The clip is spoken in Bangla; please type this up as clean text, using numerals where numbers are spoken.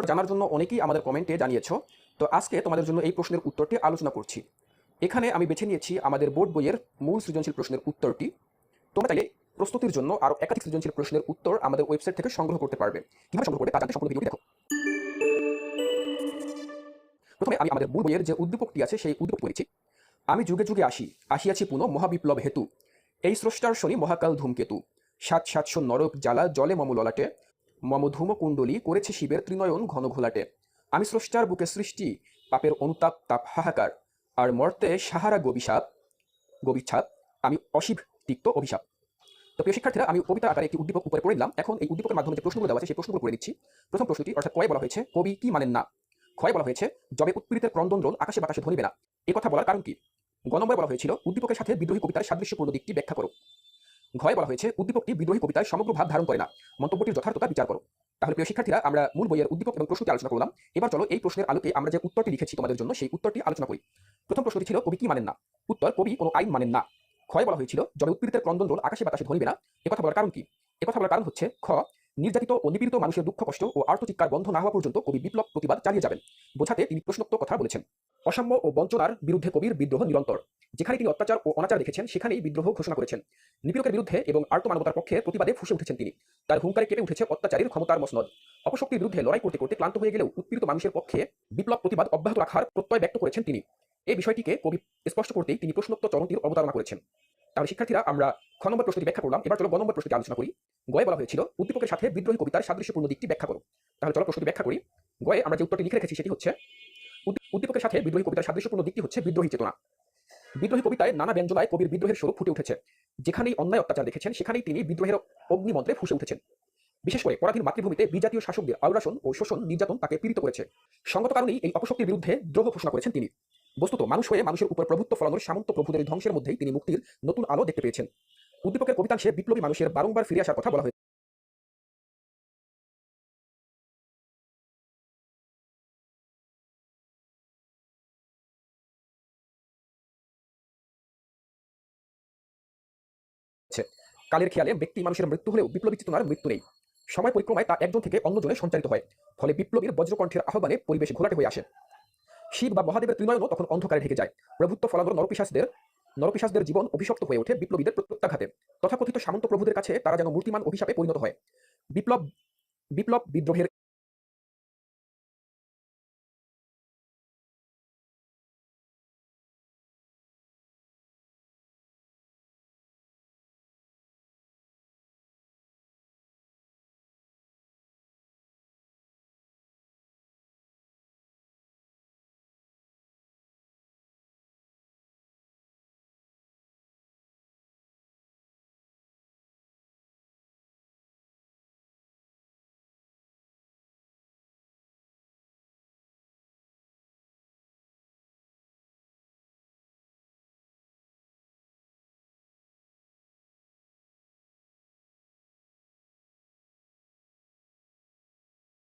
জানার জন্য অনেকেই আমাদের কমেন্টে জানিয়েছো। তো আজকে তোমাদের জন্য এই প্রশ্নের উত্তরটি আলোচনা করছি। এখানে আমি বেছে নিয়েছি আমাদের বোর্ড বইয়ের মূল সৃজনশীল প্রশ্নের উত্তরটি। তোমরা চাইলে প্রস্তুতির জন্য আরও একাধিক সৃজনশীল প্রশ্নের উত্তর আমাদের ওয়েবসাইট থেকে সংগ্রহ করতে পারবে। কীভাবে সংগ্রহ করবে তা জানতে সম্পূর্ণ ভিডিওটি দেখো। প্রথমে আমি আমাদের মূল বইয়ের যে উদ্দীপকটি আছে সেই উদ্দীপক পড়েছি। আমি যুগে যুগে আসিয়াছি পুনঃ মহাবিপ্লব হেতু, এই স্রষ্টার শনি মহাকাল ধূমকেতু, ৭৭০০ নরক জ্বালা জলে মম ললাটে, মম ধূমকুণ্ডলী করেছে শিবের ত্রিনয়ন ঘন ঘোলাটে। আমি স্রষ্টার বুকে সৃষ্টি, পাপের অনুতাপ তাপ হাহাকার, আর মর্তে সাহারা গবিচ্ছাপ, আমি অশিব তিক্ত অভিশাপ। তো প্রিয় শিক্ষার্থীরা, আমি কবিতা আকারে একটি উদ্দীপক উপরে পড়ে দিলাম। এখন এই উদ্দীপকের মাধ্যমে যে প্রশ্নগুলো দেওয়া আছে সেই প্রশ্নগুলো পড়ে দিচ্ছি। প্রথম প্রশ্নটি অর্থাৎ কয়ে বলা হয়েছে কবি কি মানেন না। ক্ষয় বলা হয়েছে যবে উৎপীড়িতের ক্রন্দনরোল আকাশে বাতাসে ধ্বনিবে না, এ কথা বলার কারণ কি। গ নম্বরে বলা হয়েছিল উদ্দীপকের সাথে বিদ্রোহী কবিতার সাদৃশ্যপূর্ণ দিকটি ব্যাখ্যা করো। ঘয়ে বলা হয়েছে উদ্দীপকটি বিদ্রোহী কবিতার সমগ্র ভাব ধারণ করে না, মন্তব্যটির যথার্থতা বিচার করো। তাহলে প্রিয় শিক্ষার্থীরা, আমরা মূল বইয়ের উদ্দীপক এবং প্রশ্নটি আলোচনা করলাম। এবার চলো এই প্রশ্নের আলোকে আমরা যে উত্তরটি লিখেছি তোমাদের জন্য সেই উত্তরটি আলোচনা করি। প্রথম প্রশ্নটি ছিল কবি কি মানেন না। উত্তর, কবি কোনো আইন মানেন না। ক্ষয় বলা হয়েছিল যবে উৎপীড়িতের ক্রন্দনরোল আকাশে বাতাসে ধ্বনিবে না, একথা বলার কারণ কি। একথা বলার কারণ হচ্ছে খ, নির্যাতিত ও নিপীড়িত মানুষের দুঃখ কষ্ট ও আর্তচিৎকার বন্ধ না হওয়া পর্যন্ত কবি বিপ্লব প্রতিবাদ চালিয়ে যাবেন, বোঝাতে তিনি প্রশ্নোক্ত কথা বলেছেন। অসাম্য ও বঞ্চনার বিরুদ্ধে কবির বিদ্রোহ নিরন্তর, যেখানে তিনি অত্যাচার ও অনাচার দেখেছেন সেখানেই বিদ্রোহ ঘোষণা করেছেন। নিপীড়কের বিরুদ্ধে এবং আর্ত মানবতার পক্ষে প্রতিবাদে ফুঁসে উঠেছেন তিনি। তার হুঙ্কারে কেঁপে উঠেছে অত্যাচারীর ক্ষমতার মসনদ। অপশক্তির বিরুদ্ধে লড়াই করতে করতে ক্লান্ত হয়ে গেলেও উৎপীড়িত মানুষের পক্ষে বিপ্লব প্রতিবাদ অব্যাহত রাখার প্রত্যয় ব্যক্ত করেছেন তিনি। এই বিষয়টিকে কবি স্পষ্ট করতেই তিনি প্রশ্নোক্ত চরণটির অবতারণা করেছেন। তাহলে শিক্ষার্থীরা, আমরা খ নম্বর প্রশ্নটি ব্যাখ্যা করলাম। এবার চলো গ নম্বর প্রশ্নটি আলোচনা করি। গয়ে বলা হয়েছিল উদ্দীপকের সাথে বিদ্রোহী কবিতার সাদৃশ্যপূর্ণ দিকটি ব্যাখ্যা করো। তাহলে চলো প্রশ্নটি ব্যাখ্যা করি। গয়ে আমরা যে উত্তরটি লিখে রেখেছি সেটি হচ্ছে উদ্দীপকের সাথে বিদ্রোহী কবিতার সাদৃশ্যপূর্ণ দিকটি হচ্ছে বিদ্রোহী চেতনা। বিদ্রোহী কবিতায় নানা ব্যঞ্জনায় কবির বিদ্রোহের স্বরূপ ফুটে উঠেছে। যেখানেই অন্যায় অত্যাচার দেখেছেন সেখানেই তিনি বিদ্রোহের অগ্নিমন্ত্রে ফুঁসে উঠেছেন। বিশেষ করে পরাধীন মাতৃভূমিতে বিজাতীয় শাসকদের আগ্রাসন ও শোষণ নির্যাতন তাকে পীড়িত করেছে। সঙ্গত কারণেই এই অপশক্তির বিরুদ্ধে দ্রোহ ঘোষণা করেছেন তিনি। বস্তুত মানুষ হয়ে মানুষের উপর প্রভুত্ব ফলানোর সামন্ত প্রভুদের ধ্বংসের মধ্যেই তিনি মুক্তির নতুন আলো দেখতে পেয়েছেন। উদ্দীপকের কবিতাংশে বিপ্লবী মানুষের বারংবার ফিরে আসার কথা বলা হয়েছে। কালের খেয়ালে ব্যক্তি মানুষের মৃত্যু হলেও বিপ্লবী চেতনার মৃত্যু নেই। সময় পরিক্রমায় তা একজন থেকে অন্যজনে সঞ্চারিত হয়। ফলে বিপ্লবীর বজ্রকণ্ঠের আহ্বানে পরিবেশ ঘোলাটে হয়ে আসে। শিব বা মহাদেবের ত্রিনয়নও তখন অন্ধকারে ঢেকে যায়। প্রভুত্ব ফলানোর নরপিশাচদের জীবন অভিশপ্ত হয়ে ওঠে বিপ্লবীদের প্রত্যাঘাতে। তথাকথিত সামন্ত প্রভুদের কাছে তারা যেন মূর্তিমান অভিশাপে পরিণত হয়। বিপ্লব বিপ্লব বিদ্রোহের